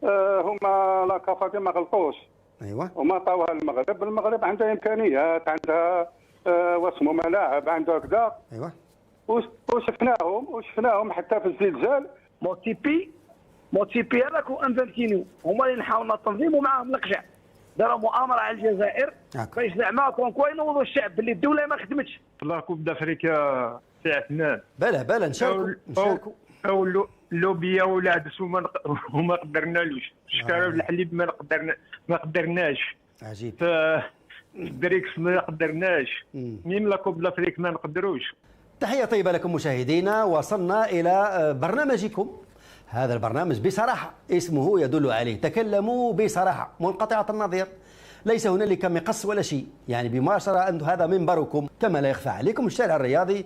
هما لاكافاتي ما غلطوش. ايوه. وما عطاوها للمغرب. المغرب عندها امكانيات، عندها واسمو ملاعب، عندها كذا. ايوه. وشفناهم حتى في الزلزال. موتيبي هذاك وانفانتينو هما اللي نحاولوا التنظيم ومعاهم القجع. داروا مؤامره على الجزائر باش زعما كونكوا ينوضوا الشعب باللي الدوله ما خدمتش. الله كوب دافريكا سي عثمان. بلا نشاركوا او اللوبيا ولاد وما قدرنالوش. شكاره الحليب ما قدرناش. عجيب. بريكس ما قدرناش. ميم لا كوب دافريك ما نقدروش. تحية طيبة لكم مشاهدينا. وصلنا إلى برنامجكم. هذا البرنامج بصراحة اسمه يدل عليه، تكلموا بصراحة منقطعة النظير، ليس هنالك مقص ولا شيء، يعني بمباشرة أن هذا منبركم. كما لا يخفى عليكم الشارع الرياضي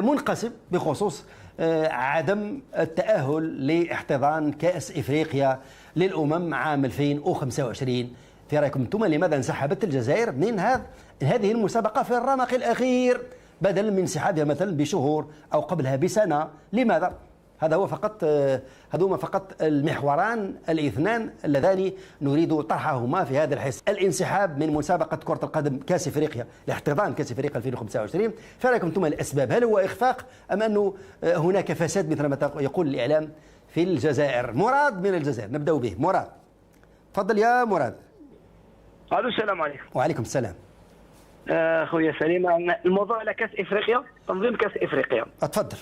منقسم بخصوص عدم التأهل لاحتضان كأس إفريقيا للأمم عام 2025. في رأيكم أنتم لماذا انسحبت الجزائر من هذه المسابقة في الرمق الأخير بدلا من انسحابها مثلا بشهور أو قبلها بسنة؟ لماذا؟ هذوما فقط المحوران الاثنان اللذان نريد طرحهما في هذا الحس. الانسحاب من مسابقة كرة القدم كأس افريقيا لاحتضان كأس افريقيا 2025. فرأيكم انتم الاسباب، هل هو اخفاق ام انه هناك فساد مثل ما يقول الاعلام في الجزائر؟ مراد من الجزائر، نبدأ به. مراد، تفضل يا مراد. الو، السلام عليكم. وعليكم السلام. خويا سليم، الموضوع على كاس افريقيا، تنظيم كاس افريقيا. اتفضل.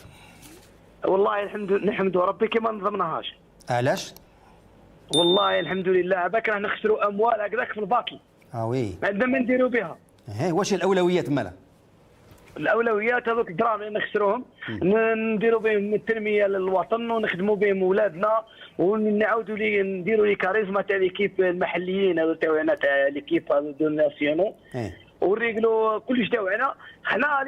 والله نحمد ربي كما نظمناهاش. علاش؟ والله الحمد لله باك راه نخسروا اموال هكذاك في الباطل. وي. ما عندنا ما نديروا بها. واش الاولويات مالا؟ الاولويات هذوك الدراهم اللي نخسروهم نديروا بهم التنميه للوطن ونخدموا بهم ولادنا ونعاودوا نديروا لي كاريزما تاع ليكيب المحليين هذو تاعنا تاع ليكيب دو ناسيونو. ونريقلوا كلش تاعنا. حنا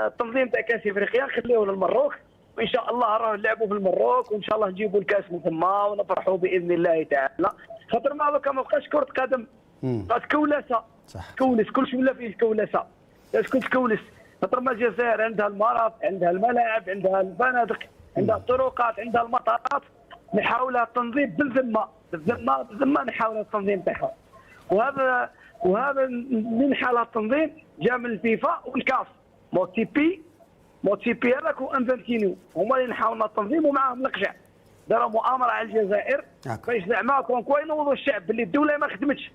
التنظيم تاع كاس افريقيا نخليوه للمروك، وان شاء الله راهو نلعبوا في المروك، وان شاء الله نجيبوا الكاس من ثما ونفرحوا باذن الله تعالى. خاطر ما دوكا ما بقاش كره قدم، بقات كولسه. صح. كولس كلشي ولا فيه كولسه. شكون تكولس؟ خاطر ما الجزائر عندها المرافق، عندها الملاعب، عندها الفنادق، عندها الطرقات، عندها المطارات. نحاولها التنظيم بالذمه نحاول التنظيم تاعها. وهذا اللي نحاولها التنظيم جا من الفيفا والكاف. موتيبي هذاك وانفانتينو هما اللي نحاولوا التنظيم ومعاهم القجع. داروا مؤامره على الجزائر باش زعما كونكوا ينوضوا الشعب باللي الدوله ما خدمتش.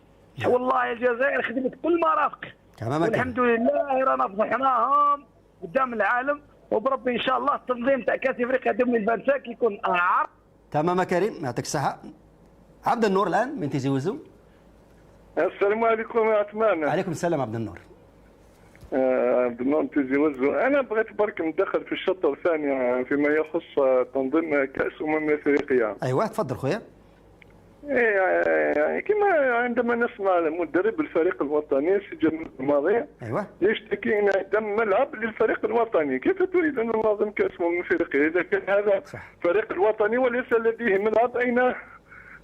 والله الجزائر خدمت كل المرافق، والحمد لله رانا فضحناهم قدام العالم. وبربي ان شاء الله التنظيم تاع كاس افريقيا 2025 يكون اعر. تمام كريم، يعطيك الصحه. عبد النور الان من تيزي وزو. السلام عليكم يا عثمان. وعليكم السلام عبد النور. عبد النور تيزي وزو. انا بغيت برك ندخل في الشوط الثاني فيما يخص تنظيم كاس افريقيا. ايوه تفضل خويا. يعني كما عندما نسمع مدرب الفريق الوطني السجن الماضي يشتكي ان عدم ملعب للفريق الوطني، كيف تريد ان ننظم كاس افريقيا اذا كان هذا الفريق الوطني وليس لديه ملعب اين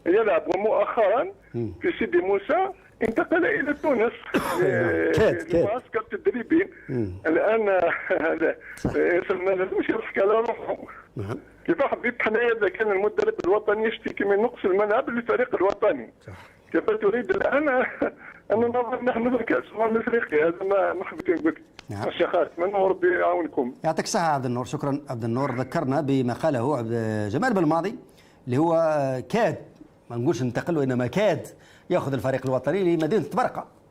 يلعب؟ ومؤخرا في سيدي موسى انتقل الى تونس للمعسكر التدريبي. الان ما لازمش يضحك على روحه. كيف حبيت حنايا اذا كان المدرب الوطني يشتكي من نقص الملعب للفريق الوطني؟ كيف تريد الان ان ننظم نحن في كاس افريقيا؟ هذا ما حبيت نقول. الشيخات من وربي يعاونكم. يعطيك الصحه عبد النور. شكرا عبد النور. ذكرنا بما قاله جمال بالماضي اللي هو كاد، ما نقولش انتقل وانما كاد ياخذ الفريق الوطني لمدينه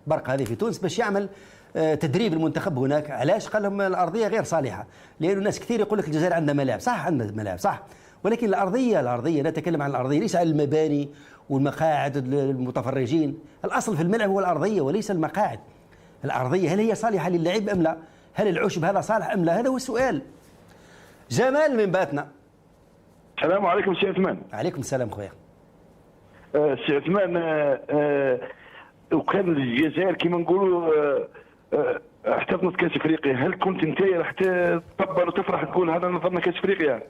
برقه هذه في تونس باش يعمل تدريب المنتخب هناك. علاش؟ قال لهم الارضيه غير صالحه، لانه الناس كثير يقول لك الجزائر عندها ملاعب، صح عندها ملاعب صح، ولكن الارضيه نتكلم عن الارضيه ليس عن المباني والمقاعد المتفرجين. الاصل في الملعب هو الارضيه وليس المقاعد. الارضيه هل هي صالحه للعب ام لا؟ هل العشب هذا صالح ام لا؟ هذا هو السؤال. جمال من باتنا. السلام عليكم سي عثمان. عليكم السلام خويا. سي عثمان، وكان الجزائر كما نقولوا احتضنت كاس افريقيا، هل كنت انت راح تكبر وتفرح تقول هذا نظمنا كاس افريقيا؟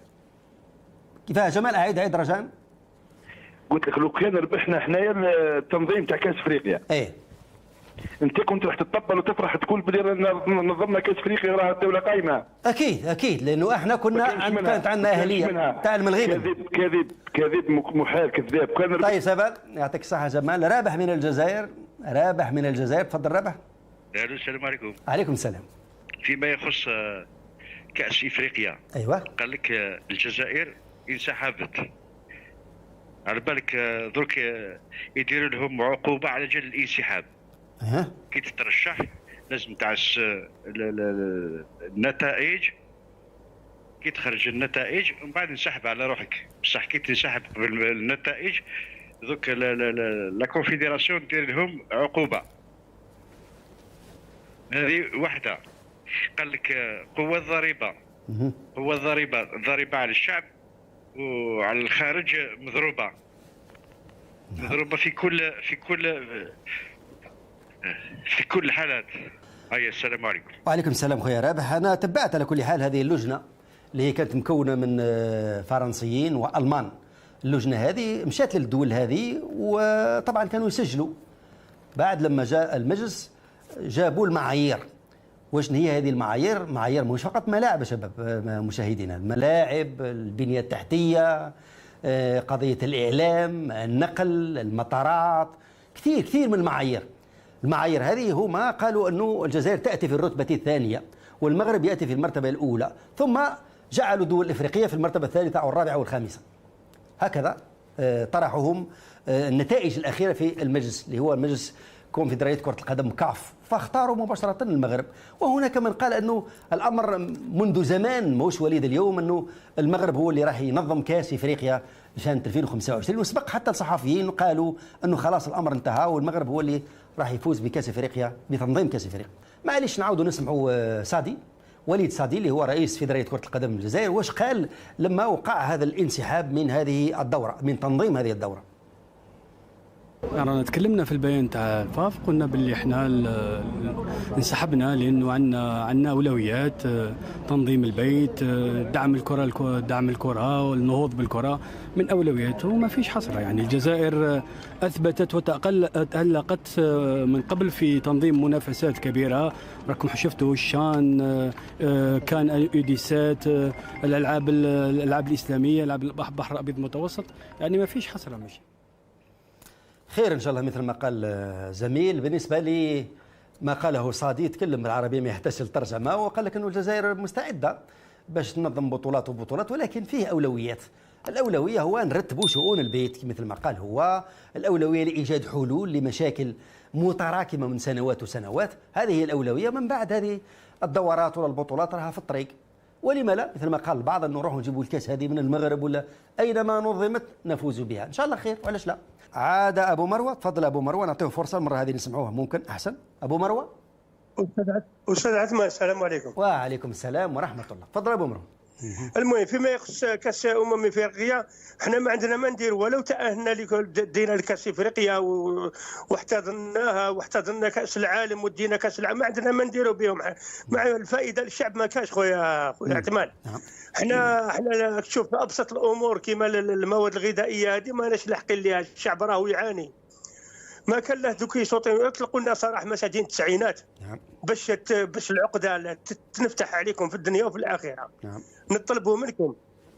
كيفاه جمال؟ عيد رجاء. قلت لك لو كان ربحنا حنايا التنظيم تاع كاس افريقيا انت كنت راح تتطبل وتفرح تقول بلي نظمنا كاس افريقيا راه الدوله قايمه. اكيد لانه احنا كانت عندنا اهليه تاع المغرب. كذب محال كذاب. طيب سبب يعطيك الصحه جمال. رابح من الجزائر تفضل رابح. السلام عليكم. عليكم السلام. فيما يخص كأس إفريقيا، أيوة، قال لك الجزائر انسحبت، على بالك درك يديروا لهم عقوبة على جال الانسحاب. كي تترشح لازم تعس النتائج، كي تخرج النتائج ومن بعد نسحب على روحك. بصح كي تنسحب بالنتائج دوك لا كونفيدراسيون دير لهم عقوبة. هذه واحدة. قال لك قوة الضريبة، الضريبة على الشعب وعلى الخارج مضروبة في كل الحالات. هيا السلام عليكم. وعليكم السلام خويا رابح. انا تبعت على كل حال هذه اللجنة اللي هي كانت مكونة من فرنسيين والمان. اللجنة هذه مشات للدول هذه وطبعا كانوا يسجلوا. بعد لما جاء المجلس جابوا المعايير. واش هي هذه المعايير؟ معايير مش فقط ملاعب يا شباب مشاهدينا، الملاعب، البنية التحتية، قضية الإعلام، النقل، المطارات، كثير من المعايير. المعايير هذه هما قالوا أنه الجزائر تأتي في الرتبة الثانية والمغرب يأتي في المرتبة الأولى، ثم جعلوا الدول الإفريقية في المرتبة الثالثة أو الرابعة والخامسة. هكذا طرحهم النتائج الأخيرة في المجلس اللي هو المجلس كونفدرالية كرة القدم كاف، فاختاروا مباشرة المغرب. وهناك من قال أنه الأمر منذ زمان موش وليد اليوم، أنه المغرب هو اللي راح ينظم كأس إفريقيا سنة 2025، وسبق حتى الصحفيين قالوا أنه خلاص الأمر انتهى والمغرب هو اللي راح يفوز بكأس إفريقيا، بتنظيم كأس إفريقيا. معليش نعاودوا نسمعوا سادي، وليد سادي اللي هو رئيس فيدرالية كرة القدم الجزائر، واش قال لما وقع هذا الانسحاب من هذه الدورة، من تنظيم هذه الدورة. رانا تكلمنا في البيان تاع الفاف، قلنا باللي احنا انسحبنا لانه عندنا اولويات، تنظيم البيت، دعم الكره والنهوض بالكره من اولوياته، وما فيش حصر. يعني الجزائر اثبتت وتألقت من قبل في تنظيم منافسات كبيره، راكم شفتوا الشان، كان ايديسات، الالعاب الاسلاميه، العاب البحر الابيض المتوسط، يعني ما فيش حصر. ماشي خير ان شاء الله. مثل ما قال زميل، بالنسبه لي ما قاله صادي تكلم بالعربيه ما يحتاجش الترجمه، وقال لك انه الجزائر مستعده باش تنظم بطولات، ولكن فيه اولويات. الاولويه هو نرتبوا شؤون البيت مثل ما قال هو، الاولويه لايجاد حلول لمشاكل متراكمه من سنوات وسنوات، هذه هي الاولويه. من بعد هذه الدورات ولا البطولات راها في الطريق، ولما لا مثل ما قال البعض انه نروحوا نجيبوا الكاس هذه من المغرب ولا اينما نظمت نفوز بها ان شاء الله خير، وعلاش لا. عاد ابو مروه، تفضل ابو مروه، نعطيه فرصه المره هذه نسمعوها ممكن احسن. ابو مروه. استاذ عثمان السلام عليكم. وعليكم السلام ورحمه الله. تفضل ابو مروه. المهم فيما يخص كاس افريقيا، احنا ما عندنا ما ندير، ولو تاهلنا دينا لكاس افريقيا واحتضننا كاس العالم ودينا كاس العالم، ما عندنا ما نديروا بهم مع الفائده للشعب. ما كاش خويا عثمان. احنا تشوف ابسط الامور كما المواد الغذائيه هذه ماناش لاحقين لها، الشعب راهو يعاني. ما كان له دوك يصوتوا يطلقوا لنا صراحه مساجين التسعينات باش العقده تنفتح عليكم في الدنيا وفي الاخره. نطلبوا منكم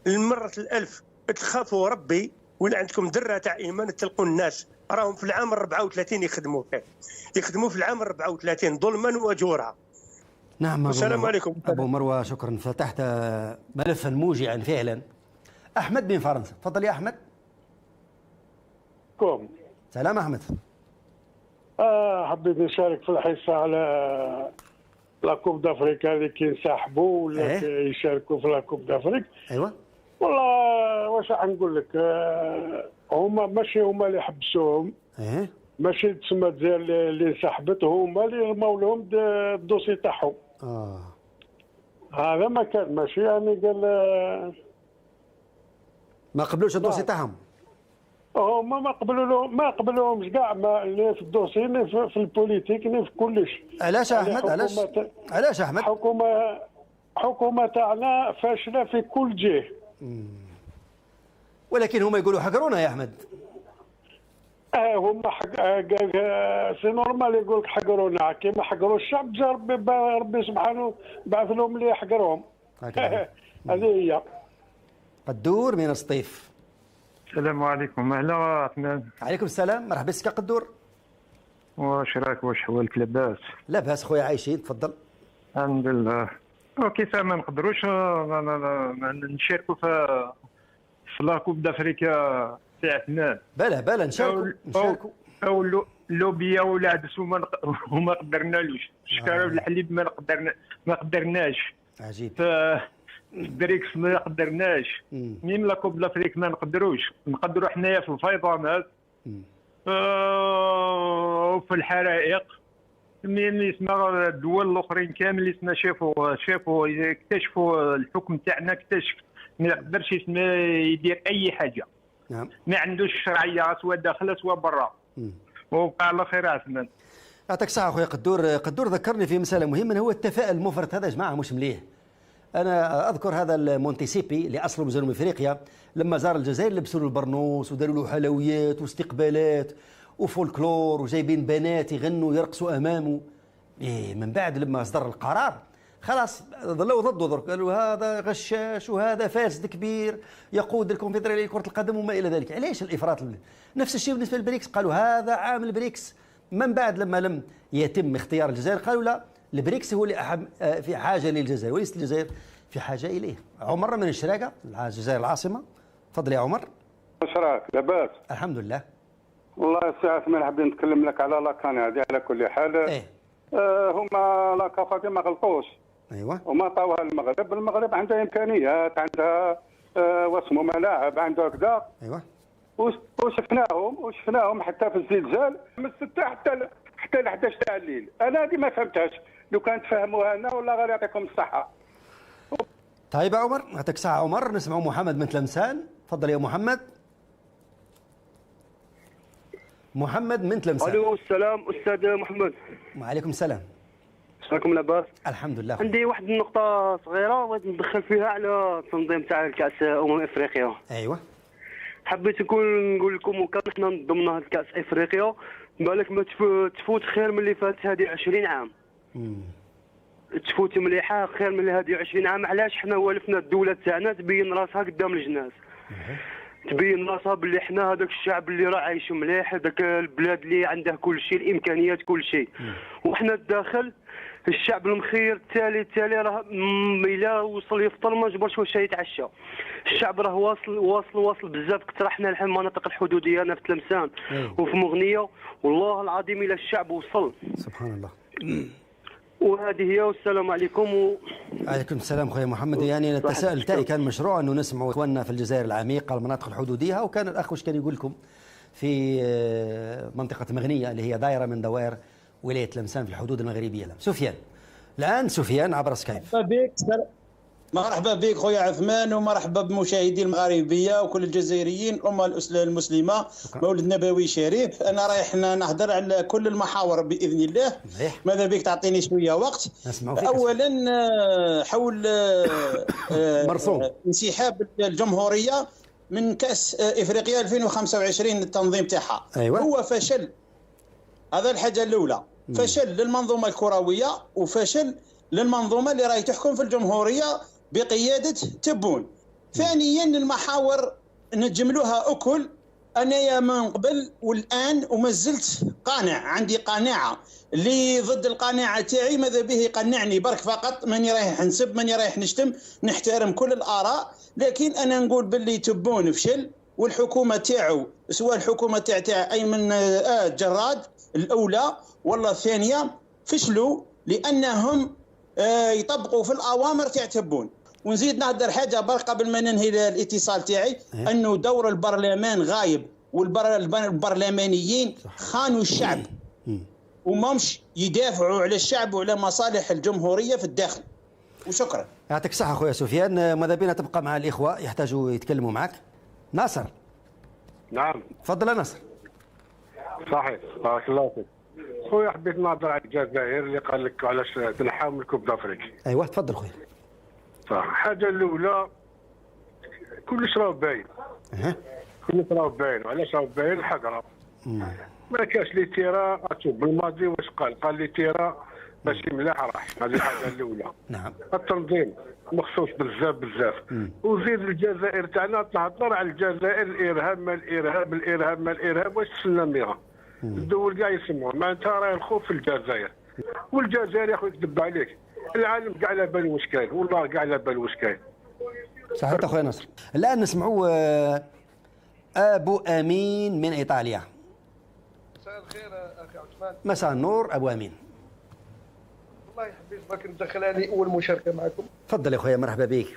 المره الالف تخافوا ربي، ولا عندكم ذره تاع ايمان تلقوا الناس راهم في العام 34 يخدموا في العام 34 ظلما واجورا. نعم. السلام عليكم ابو مروه، شكرا، فتحت ملفا موجعا فعلا. احمد من فرنسا، تفضل يا احمد. سلام احمد. حبيت نشارك في الحصه على لاكوب دافريكا اللي كينسحبوا ولا يشاركوا في لاكوب دافريك. ايوه والله واش راح نقول لك، هما ماشي هما اللي حبسوهم، ماشي تسمى الجزائر اللي انسحبت، هما اللي رماو لهم الدوسي تاعهم. هذا ما كان ماشي يعني قال ما قبلوش الدوسي تاعهم. هما ما قبلوهمش كاع، اللي في الدوسي اللي في البوليتيك اللي في كلش. علاش يا احمد؟ علاش يا احمد؟ حكومه تاعنا فاشله في كل جهه. ولكن هما يقولوا حقرونا يا احمد. هما سي نورمال يقول لك حقرونا كيما حقروا الشعب، جا ربي سبحانه بعث لهم اللي يحقرهم. هذه هي. قدور من السطيف. السلام عليكم. اهلا عثمان. عليكم السلام، مرحبا بك قدور. واش راك، واش حوالك، لاباس؟ لاباس خويا، عايشين، تفضل. الحمد لله. كيف ما نقدروش نشاركوا في لا كوب دافريكا تاع عثمان. بلا نشاركوا او اللوبيا ولا عدس وما قدرنالوش. شكرا الحليب ما قدرناش. عجيب. بريكس ما قدرناش. ميم لا كوب دافريك ما نقدروش. نقدروا حنايا في الفيضانات وفي الحرائق. من يسمى الدول الاخرين كامل يسمى شافوا اكتشفوا الحكم تاعنا، اكتشف ما يقدرش يسمى يدير اي حاجه. نعم. ما عندوش شرعيه سواء داخل سواء برا. وبقى على خير عثمان. يعطيك الصحة خويا قدور ذكرني في مسألة مهمة، هو التفاؤل المفرط. هذا يا جماعة مش مليح. أنا أذكر هذا المونتيسيبي اللي أصله من جنوب أفريقيا، لما زار الجزائر لبسوا له البرنوس وداروا له حلويات واستقبالات وفولكلور وجايبين بنات يغنوا يرقصوا أمامه. من بعد لما أصدر القرار خلاص ظلوا ضده درك، قالوا هذا غشاش وهذا فاسد كبير يقود الكونفدرالية لكرة القدم وما إلى ذلك. علاش الإفراط؟ نفس الشيء بالنسبة للبريكس، قالوا هذا عامل بريكس. من بعد لما لم يتم اختيار الجزائر قالوا لا، البريكس هو اللي في حاجة للجزائر وليست الجزائر في حاجة إليه. عمر من الشراقة، الجزائر العاصمة، تفضل يا عمر. واش راك، لاباس؟ الحمد لله. والله السي عثمان حابين نتكلم لك على لاكان هذه. على كل حال هما لاكافا ما غلطوش. ايوه. وما عطاوها المغرب عندها امكانيات، عندها واسمو ملاعب، عندها كذا. ايوه. وشفناهم حتى في الزلزال من 6 حتى ل 11 تاع الليل. انا هذه ما فهمتهاش، لو كان تفهموها لنا والله غير يعطيكم الصحه. طيب يا عمر، يعطيك الصحة عمر. نسمعوا محمد من تلمسان، تفضل يا محمد. محمد من تلمسان. الو السلام استاذ محمد. وعليكم السلام. شراكم لاباس؟ الحمد لله. عندي واحد النقطة صغيرة بغيت ندخل فيها على التنظيم تاع الكأس افريقيا. ايوه. حبيت نقول لكم وكان حنا نضمنا الكأس افريقيا، بالك ما تفوت خير من اللي فات هذه 20 عام. تفوت مليحة خير من هذه 20 عام. علاش؟ حنا والفنا الدولة تاعنا تبين راسها قدام الجناس. تبين راسها باللي حنا هذاك الشعب اللي راه عايش مليح، هذاك البلاد اللي عنده كل شيء، الامكانيات كل شيء. وحنا الداخل الشعب المخير التالي راه الا وصل يفطر ما جبرش واش يتعشى. الشعب راه واصل بزاف كثر. حنا الحين المناطق الحدوديه، انا في تلمسان وفي مغنيه، والله العظيم الى الشعب وصل. سبحان الله. وهذه هي، والسلام عليكم. عليكم السلام خويا محمد. يعني التساؤل تاعي كان مشروع انه نسمعوا اخواننا في الجزائر العميقه المناطق الحدوديه، وكان الاخ واش كان يقول لكم في منطقه مغنيه اللي هي دائره من دوائر ولايه تلمسان في الحدود المغربيه. سفيان الان، سفيان عبر سكايب. مرحبا بك خويا عثمان، ومرحبا بمشاهدي المغاربيه وكل الجزائريين، الامه المسلمه، مولد نبوي شريف. انا رايح نهضر على كل المحاور باذن الله. ماذا بك تعطيني شويه وقت؟ اولا حول انسحاب الجمهوريه من كاس افريقيا 2025 التنظيم تاعها. أيوة. هو فشل، هذا الحاجه الاولى. فشل للمنظومه الكرويه وفشل للمنظومه اللي راهي تحكم في الجمهوريه بقياده تبون. ثانيا المحاور نجملوها اكل. انا من قبل والان وما زلت قانع، عندي قناعه. اللي ضد القناعه تاعي ماذا به يقنعني برك فقط. ماني رايح نسب، ماني رايح نشتم، نحترم كل الاراء. لكن انا نقول باللي تبون فشل، والحكومه تاعو سواء الحكومه تاع ايمن جراد الاولى ولا الثانيه فشلوا، لانهم يطبقوا في الاوامر تاع تبون. ونزيد نهدر حاجه برك قبل ما ننهي الاتصال تاعي، انه دور البرلمان غايب، والبرلمانيين خانوا الشعب ومامش يدافعوا على الشعب وعلى مصالح الجمهوريه في الداخل. وشكرا. يعطيك الصحه خويا سفيان. ماذا بينا تبقى مع الاخوه يحتاجوا يتكلموا معك. ناصر. نعم. تفضل يا ناصر. صحيح، بارك الله فيك. خويا حبيت نهضر على الجزائر اللي قال لك علاش تنحاو من الكوب دافريقيا. ايوه تفضل خويا. صح. الحاجه الاولى كلش راه باين. كلش راه باين، وعلاش راه باين؟ الحقره. ما كاش لي تيرا بالماضي واش قال لي تيرا ماشي ملاح راح. هذه الحاجه الاولى. نعم. التنظيم مخصوص بزاف. وزيد الجزائر تاعنا تهضر على الجزائر الارهاب ما الارهاب واش تسلميها. الدول كاع يسموها معناتها راه الخوف في الجزائر. والجزائر يا خويا كذب عليك العالم كاع على بالو واش كاين والله كاع على بالو واش كاين. صحيح اخويا نصر. الان نسمعوا ابو امين من ايطاليا. مساء الخير اخي عثمان. مساء النور ابو امين. والله حبيت برك ندخل هذه اول مشاركه معكم. تفضل يا خويا مرحبا بك.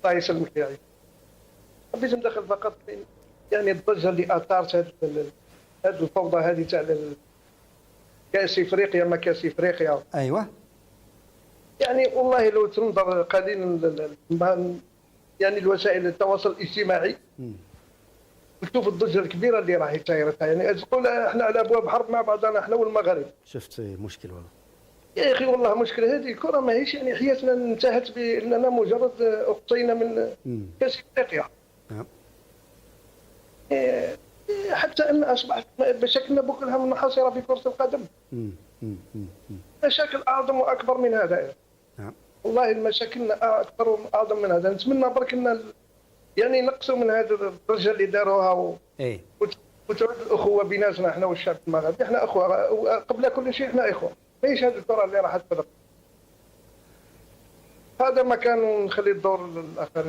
الله يسلمك يا عيد. حبيت ندخل فقط يعني الضجه اللي اثارت هذه الفوضى هذه تاع كاس افريقيا ما كاس افريقيا. ايوه. يعني والله لو تنظر قليلا يعني الوسائل التواصل الاجتماعي تشوف الضجه الكبيره اللي راهي سايره. يعني تقول احنا على ابواب حرب مع بعضنا احنا والمغرب. شفت مشكل والله. يا اخي والله مشكل. هذه الكره ماهيش يعني حياتنا انتهت باننا مجرد اقصينا من كاس افريقيا. نعم. حتى ان اصبحت مشاكلنا كلها منحصره في كره القدم. مشاكل اعظم واكبر من هذا. نعم. والله المشاكلنا اكبر واعظم من هذا. نتمنى برك ان يعني نقصوا من هذه الضجه اللي داروها وتعود الاخوه بيناتنا احنا والشعب المغربي. احنا اخوه قبل كل شيء. احنا اخوه. ماهيش هذه الكره اللي راح تفرق. هذا ما كان نخلي الدور للاخرين.